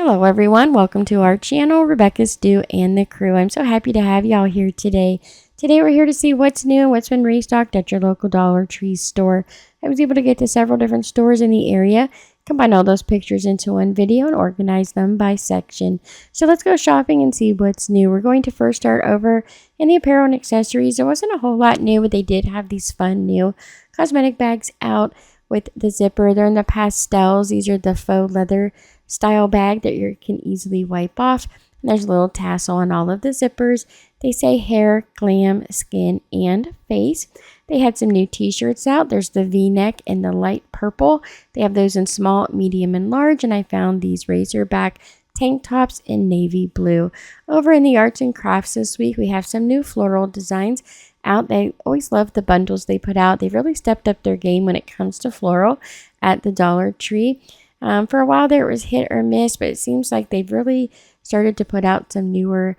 Hello everyone, welcome to our channel, Rebecca Stu and the crew. I'm so happy to have y'all here today. Today we're here to see what's new and what's been restocked at your local Dollar Tree store. I was able to get to several different stores in the area, combine all those pictures into one video and organize them by section. So let's go shopping and see what's new. We're going to first start over in the apparel and accessories. There wasn't a whole lot new, but they did have these fun new cosmetic bags out with the zipper. They're in the pastels. These are the faux leather style bag that you can easily wipe off. And there's a little tassel on all of the zippers. They say hair, glam, skin, and face. They had some new t-shirts out. There's the V-neck and the light purple. They have those in small, medium, and large. And I found these razorback tank tops in navy blue. Over in the arts and crafts this week, we have some new floral designs out. They always love the bundles they put out. They've really stepped up their game when it comes to floral at the Dollar Tree. For a while there, it was hit or miss, but it seems like they've really started to put out some newer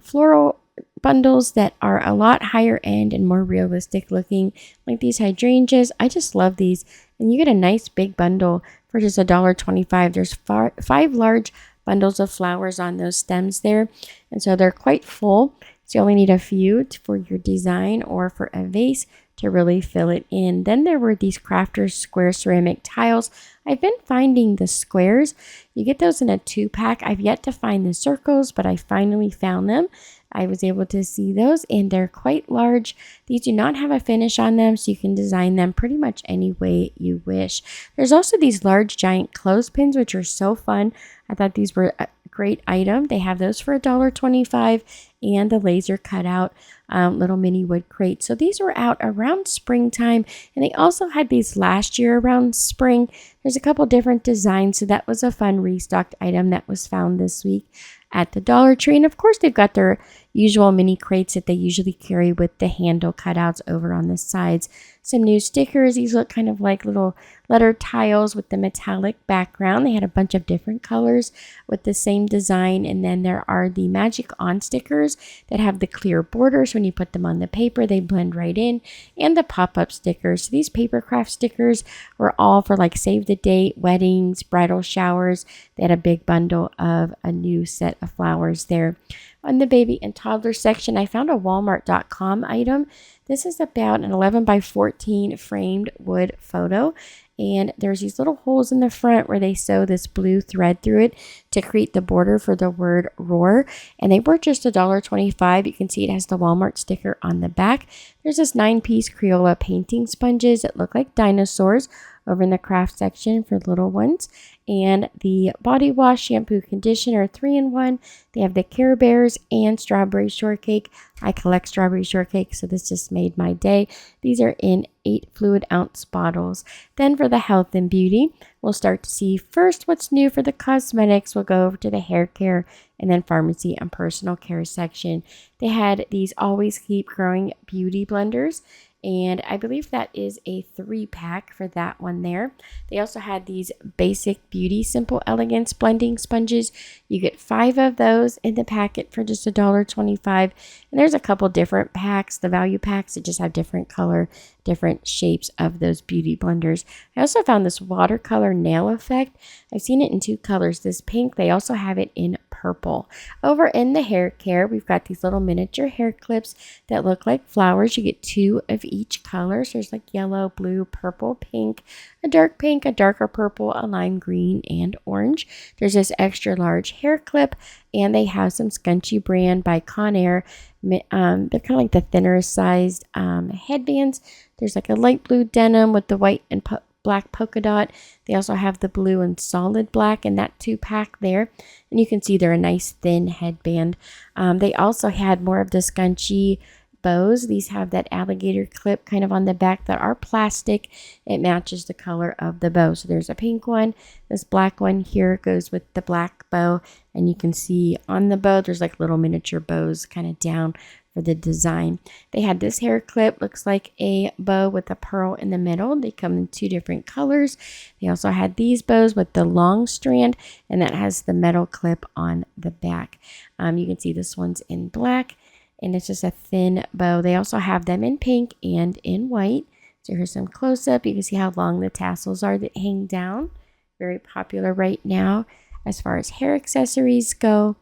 floral bundles that are a lot higher end and more realistic looking, like these hydrangeas. I just love these, and you get a nice big bundle for just $1.25. There's five large bundles of flowers on those stems there, and so they're quite full. So you only need a few for your design or for a vase to really fill it in. Then there were these crafters square ceramic tiles. I've been finding the squares. You get those in a 2-pack. I've yet to find the circles, but I finally found them. I was able to see those, and they're quite large. These do not have a finish on them, so you can design them pretty much any way you wish. There's also these large giant clothespins, which are so fun. I thought these were a great item. They have those for $1.25, and the laser cutout little mini wood crate. So these were out around springtime, and they also had these last year around spring. There's a couple different designs, so that was a fun restocked item that was found this week at the Dollar Tree. And of course, they've got their usual mini crates that they usually carry with the handle cutouts over on the sides. Some new stickers. These look kind of like little letter tiles with the metallic background. They had a bunch of different colors with the same design. And then there are the Magic On stickers that have the clear borders. When you put them on the paper, they blend right in. And the pop-up stickers. So these paper craft stickers were all for like save the date, weddings, bridal showers. They had a big bundle of a new set of flowers there. On the baby and toddler section, I found a Walmart.com item. This is about an 11 by 14 framed wood photo. And there's these little holes in the front where they sew this blue thread through it to create the border for the word roar. And they were just $1.25. You can see it has the Walmart sticker on the back. There's this 9-piece Crayola painting sponges that look like dinosaurs over in the craft section for little ones. And the body wash, shampoo, conditioner, 3-in-1. They have the Care Bears and strawberry shortcake. I collect strawberry shortcake, so this just made my day. These are in 8 fluid ounce bottles. Then for the health and beauty, we'll start to see first what's new for the cosmetics. We'll go over to the hair care and then pharmacy and personal care section. They had these Always Keep Growing beauty blenders, and I believe that is a 3-pack for that one there. They also had these Basic Beauty Simple Elegance blending sponges. You get 5 of those in the packet for just $1.25. And there's a couple different packs, the value packs that just have different color, different shapes of those beauty blenders. I also found this watercolor nail effect. I've seen it in 2 colors, this pink. They also have it in purple. Over in the hair care, we've got these little miniature hair clips that look like flowers. You get 2 of each color. So there's like yellow, blue, purple, pink, a darker purple, a lime green, and orange. There's this extra large hair clip, and they have some Scunchie brand by Conair. They're kind of like the thinner sized headbands. There's like a light blue denim with the white and black polka dot. They also have the blue and solid black in that 2-pack there. And you can see they're a nice thin headband. They also had more of the Scunchie bows. These have that alligator clip kind of on the back that are plastic. It matches the color of the bow. So there's a pink one. This black one here goes with the black bow. And you can see on the bow, there's like little miniature bows kind of down for the design. They had this hair clip, looks like a bow with a pearl in the middle. They come in 2 different colors. They also had these bows with the long strand, and that has the metal clip on the back. You can see this one's in black, and it's just a thin bow. They also have them in pink and in white. So here's some close-up. You can see how long the tassels are that hang down. Very popular right now. as far as hair accessories go.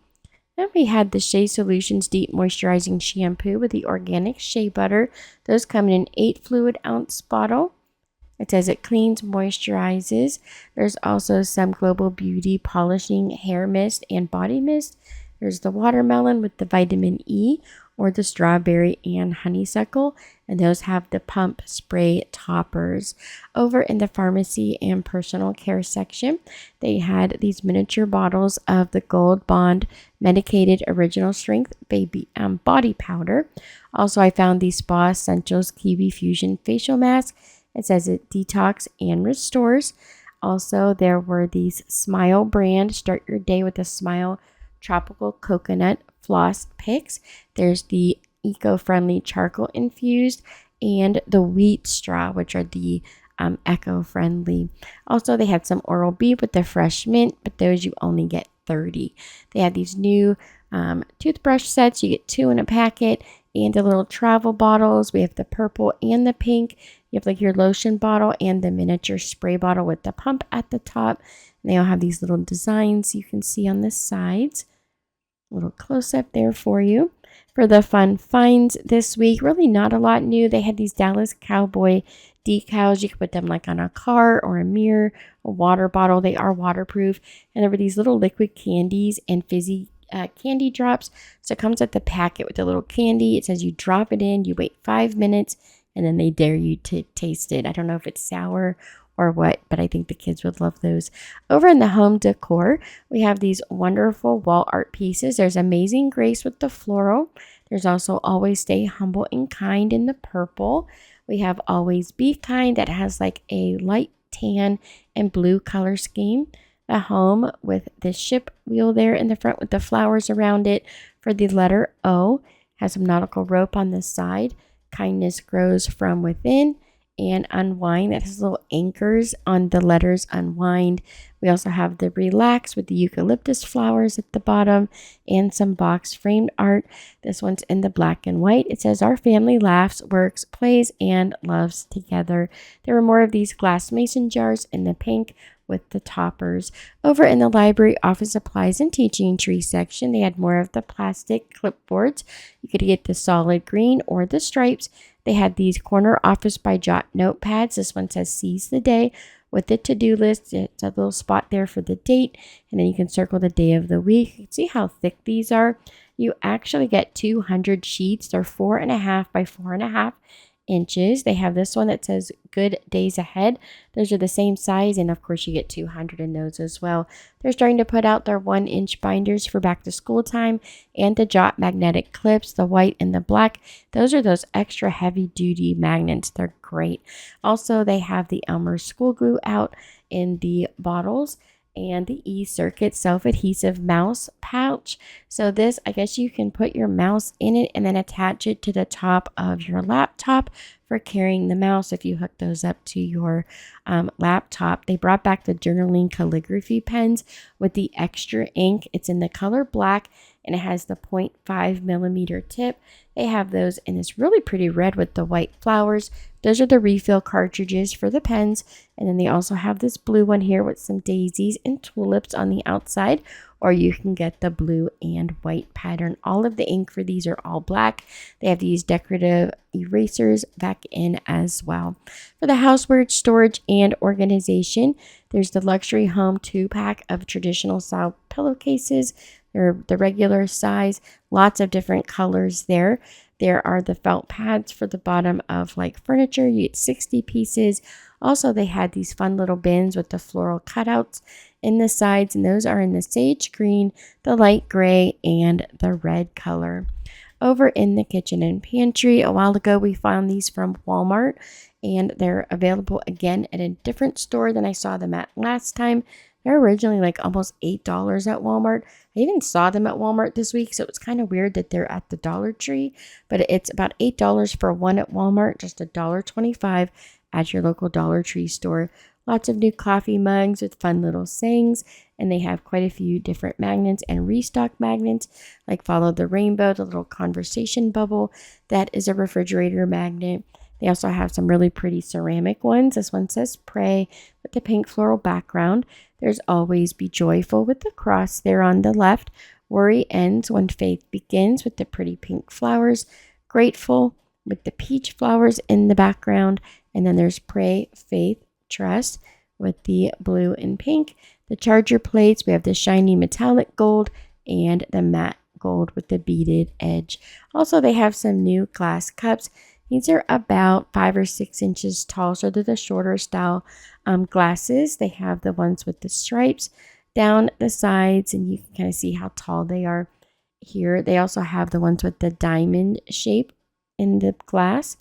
Then we had the Shea Solutions Deep Moisturizing Shampoo with the organic shea butter. Those come in an 8 fluid ounce bottle. It says it cleans, moisturizes. There's also some Global Beauty Polishing Hair Mist and Body Mist. There's the watermelon with the vitamin E or the strawberry and honeysuckle. And those have the pump spray toppers. Over in the pharmacy and personal care section, they had these miniature bottles of the Gold Bond Medicated Original Strength Baby Body Powder. Also, I found the Spa Essentials Kiwi Fusion Facial Mask. It says it detox and restores. Also, there were these Smile brand Start Your Day with a Smile Tropical Coconut Floss Picks. There's the eco-friendly charcoal infused and the wheat straw, which are the eco-friendly. Also, they had some Oral-B with the fresh mint, but those you only get 30. They have these new toothbrush sets. You get 2 in a packet, and the little travel bottles. We have the purple and the pink. You have like your lotion bottle and the miniature spray bottle with the pump at the top. And they all have these little designs you can see on the sides. A little close up there for you. For the fun finds this week, really not a lot new. They had these Dallas Cowboy decals. You could put them like on a car or a mirror, a water bottle. They are waterproof. And there were these little liquid candies and fizzy candy drops. So it comes at the packet with a little candy. It says you drop it in, you wait 5 minutes, and then they dare you to taste it. I don't know if it's sour or what, but I think the kids would love those. Over in the home decor, we have these wonderful wall art pieces. There's Amazing Grace with the floral. There's also Always Stay Humble and Kind in the purple. We have Always Be Kind that has like a light tan and blue color scheme. The home with the ship wheel there in the front with the flowers around it for the letter O. Has some nautical rope on the side. Kindness grows from within. And unwind, that has little anchors on the letters unwind. We also have the relax with the eucalyptus flowers at the bottom and some box framed art. This one's in the black and white. It says our family laughs, works, plays, and loves together. There were more of these glass mason jars in the pink with the toppers. Over in the library office supplies and teaching tree section, they had more of the plastic clipboards. You could get the solid green or the stripes. They had these corner office by Jot notepads. This one says seize the day with the to-do list. It's a little spot there for the date, and then you can circle the day of the week. You can see how thick these are. You actually get 200 sheets. They're 4.5 by 4.5 inches. They have this one that says good days ahead. Those are the same size, and of course you get 200 in those as well. They're starting to put out their 1-inch binders for back to school time, and the Jot magnetic clips, the white and the black. Those are those extra heavy duty magnets. They're great. Also, they have the Elmer school glue out in the bottles, and the E-Circuit self-adhesive mouse pouch. So this, I guess you can put your mouse in it and then attach it to the top of your laptop for carrying the mouse if you hook those up to your laptop. They brought back the journaling calligraphy pens with the extra ink. It's in the color black and it has the 0.5 millimeter tip. They have those in this really pretty red with the white flowers. Those are the refill cartridges for the pens. And then they also have this blue one here with some daisies and tulips on the outside. Or you can get the blue and white pattern. All of the ink for these are all black. They have these decorative erasers back in as well. For the houseware storage and organization, there's the luxury home 2-pack of traditional style pillowcases. They're the regular size, lots of different colors there. There are the felt pads for the bottom of like furniture. You get 60 pieces. Also, they had these fun little bins with the floral cutouts in the sides, and those are in the sage green, the light gray, and the red color. Over in the kitchen and pantry, a while ago we found these from Walmart, and they're available again at a different store than I saw them at last time. They're originally like almost $8 at Walmart. I even saw them at Walmart this week, so it's kind of weird that they're at the Dollar Tree, but it's about $8 for one at Walmart, just $1.25 at your local Dollar Tree store. Lots of new coffee mugs with fun little sayings, and they have quite a few different magnets and restock magnets, like Follow the Rainbow, the little conversation bubble. That is a refrigerator magnet. They also have some really pretty ceramic ones. This one says pray with the pink floral background. There's always be joyful with the cross there on the left. Worry ends when faith begins with the pretty pink flowers. Grateful with the peach flowers in the background. And then there's pray, faith, trust with the blue and pink. The charger plates, we have the shiny metallic gold and the matte gold with the beaded edge. Also, they have some new glass cups. These are about 5 or 6 inches tall, so they're the shorter style glasses. They have the ones with the stripes down the sides, and you can kind of see how tall they are here. They also have the ones with the diamond shape in the glass.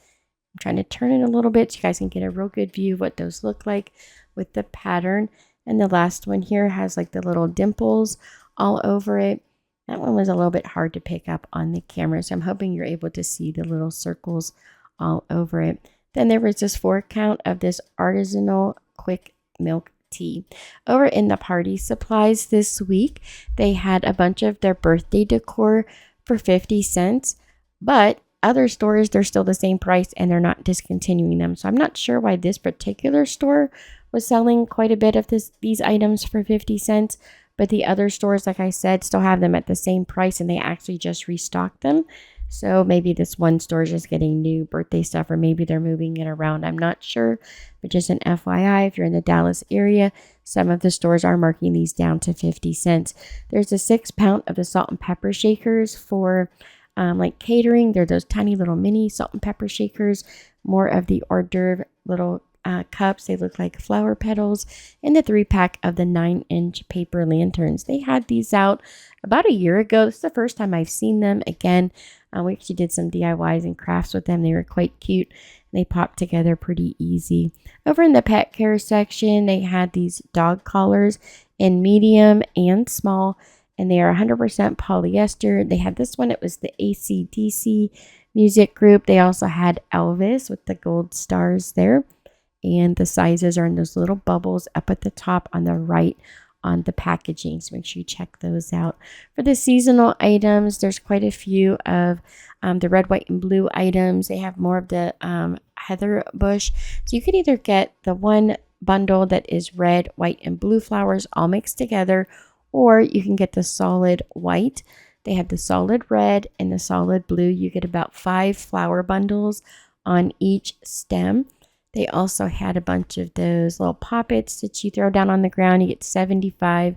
I'm trying to turn it a little bit so you guys can get a real good view of what those look like with the pattern. And the last one here has like the little dimples all over it. That one was a little bit hard to pick up on the camera, so I'm hoping you're able to see the little circles all over it. Then there was this 4 count of this artisanal quick milk tea. Over in the party supplies this week, they had a bunch of their birthday decor for 50 cents, but other stores, they're still the same price and they're not discontinuing them. So I'm not sure why this particular store was selling quite a bit of these items for 50 cents, but the other stores, like I said, still have them at the same price and they actually just restocked them. So maybe this one store is just getting new birthday stuff, or maybe they're moving it around. I'm not sure, but just an FYI, if you're in the Dallas area, some of the stores are marking these down to 50 cents. There's a 6 pound of the salt and pepper shakers for like catering. They're those tiny little mini salt and pepper shakers, more of the hors d'oeuvre little cups. They look like flower petals, and the 3-pack of the 9-inch paper lanterns. They had these out about a year ago. This is the first time I've seen them again. We actually did some DIYs and crafts with them. They were quite cute. They popped together pretty easy. Over in the pet care section, they had these dog collars in medium and small, and they are 100% polyester. They had this one. It was the AC/DC music group. They also had Elvis with the gold stars there. And the sizes are in those little bubbles up at the top on the right on the packaging. So make sure you check those out. For the seasonal items, there's quite a few of the red, white, and blue items. They have more of the heather bush. So you can either get the one bundle that is red, white, and blue flowers all mixed together, or you can get the solid white. They have the solid red and the solid blue. You get about 5 flower bundles on each stem. They also had a bunch of those little poppets that you throw down on the ground. You get 75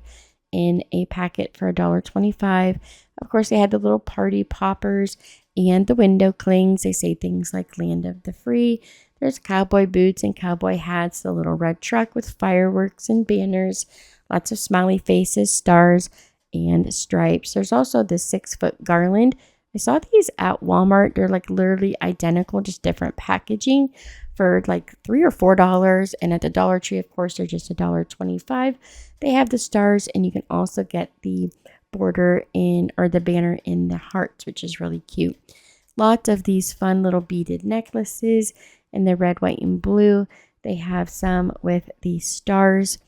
in a packet for $1.25. Of course, they had the little party poppers and the window clings. They say things like Land of the Free. There's cowboy boots and cowboy hats, the little red truck with fireworks and banners, lots of smiley faces, stars, and stripes. There's also this 6-foot garland. I saw these at Walmart. They're like literally identical, just different packaging for like $3 or $4. And at the Dollar Tree, of course, they're just $1.25. They have the stars, and you can also get the border in, or the banner in the hearts, which is really cute. Lots of these fun little beaded necklaces in the red, white, and blue. They have some with the stars,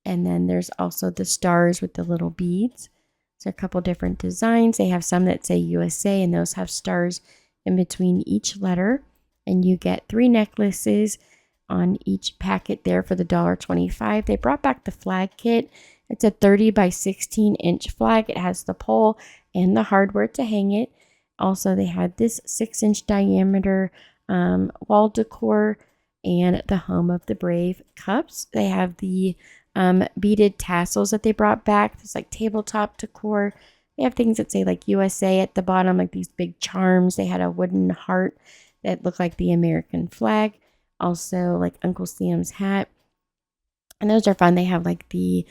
and then there's also the stars with the little beads. So a couple different designs. They have some that say USA, and those have stars in between each letter. And you get 3 necklaces on each packet there for the $1.25. They brought back the flag kit. It's a 30 by 16 inch flag. It has the pole and the hardware to hang it. Also, they had this 6-inch diameter wall decor and the Home of the Brave cups. They have the beaded tassels that they brought back. There's like tabletop decor. They have things that say like USA at the bottom, like these big charms. They had a wooden heart that looked like the American flag. Also like Uncle Sam's hat. And those are fun. They have like the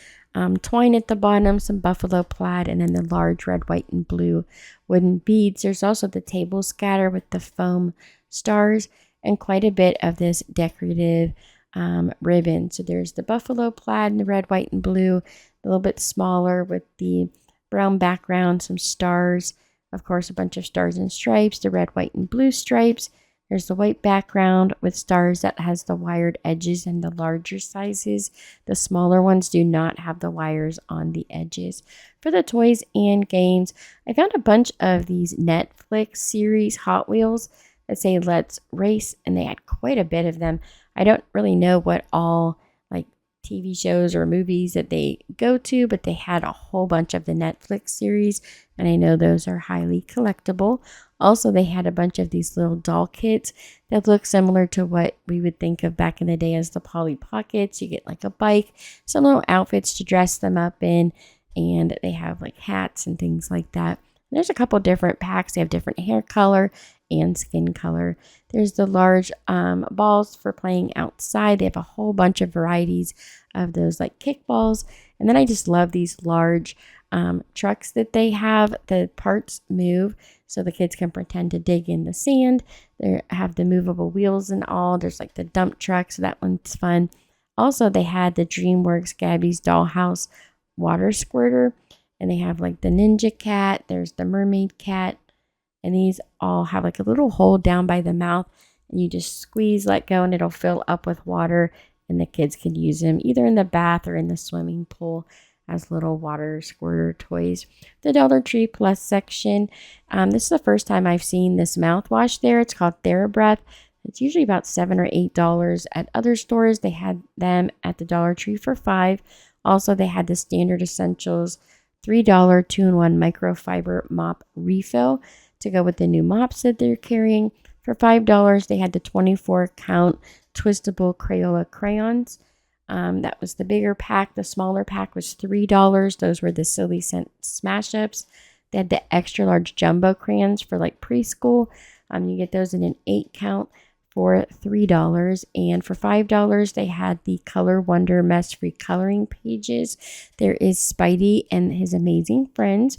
twine at the bottom, some buffalo plaid, and then the large red, white, and blue wooden beads. There's also the table scatter with the foam stars and quite a bit of this decorative ribbon. So there's the buffalo plaid and the red, white, and blue, a little bit smaller with the brown background, some stars, of course, a bunch of stars and stripes, the red, white, and blue stripes. There's the white background with stars that has the wired edges and the larger sizes. The smaller ones do not have the wires on the edges. For the toys and games, I found a bunch of these Netflix series Hot Wheels. that say let's race, and they had quite a bit of them. I don't really know what all like TV shows or movies that they go to, but they had a whole bunch of the Netflix series, and I know those are highly collectible. Also, they had a bunch of these little doll kits that look similar to what we would think of back in the day as the Polly Pockets. You get like a bike, some little outfits to dress them up in, and they have like hats and things like that. There's a couple different packs. They have different hair color and skin color. There's the large balls for playing outside. They have a whole bunch of varieties of those like kickballs. And then I just love these large trucks that they have. The parts move so the kids can pretend to dig in the sand. They have the movable wheels and all. There's like the dump truck, so that one's fun. Also, they had the DreamWorks Gabby's Dollhouse water squirter, and they have like the ninja cat. There's the mermaid cat, and these all have like a little hole down by the mouth, and you just squeeze, let go, and it'll fill up with water, and the kids can use them either in the bath or in the swimming pool as little water squirter toys. The Dollar Tree Plus section. This is the first time I've seen this mouthwash there. It's called TheraBreath. It's usually about $7 or $8 at other stores. They had them at the Dollar Tree for $5. Also, they had the Standard Essentials $3 2-in-1 microfiber mop refill to go with the new mops that they're carrying. For $5, they had the 24-count twistable Crayola crayons. That was the bigger pack. The smaller pack was $3. Those were the Silly Scent Smash Ups. They had the extra large jumbo crayons for like preschool. You get those in an 8-count for $3. And for $5, they had the Color Wonder mess-free coloring pages. There is Spidey and his amazing friends.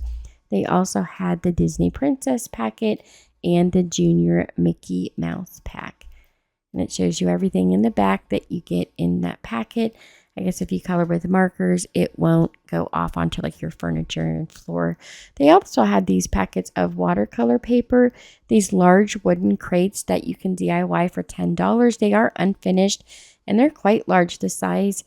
They also had the Disney Princess packet and the Junior Mickey Mouse pack. And it shows you everything in the back that you get in that packet. I guess if you color with markers, it won't go off onto like your furniture and floor. They also had these packets of watercolor paper, these large wooden crates that you can DIY for $10. They are unfinished and they're quite large. The size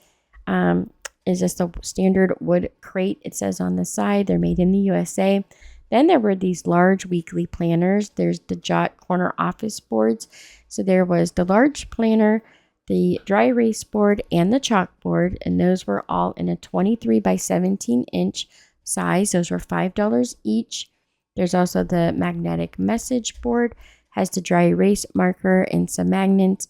is just a standard wood crate. It says on the side they're made in the USA. Then there were these large weekly planners. There's the Jot Corner office boards. So there was the large planner, the dry erase board, and the chalkboard, and those were all in a 23 by 17 inch size. Those were $5 each. There's also the magnetic message board, has the dry erase marker and some magnets,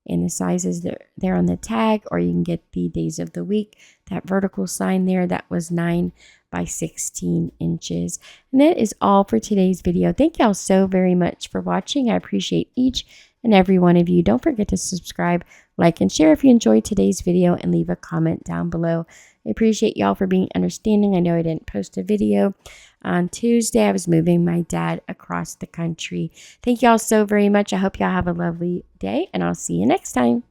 and the sizes there on the tag, or you can get the days of the week. That vertical sign there, that was 9 by 16 inches. And that is all for today's video. Thank y'all so very much for watching. I appreciate each and every one of you. Don't forget to subscribe, like, and share if you enjoyed today's video, and leave a comment down below. I appreciate y'all for being understanding. I know I didn't post a video on Tuesday. I was moving my dad across the country. Thank y'all so very much. I hope y'all have a lovely day, and I'll see you next time.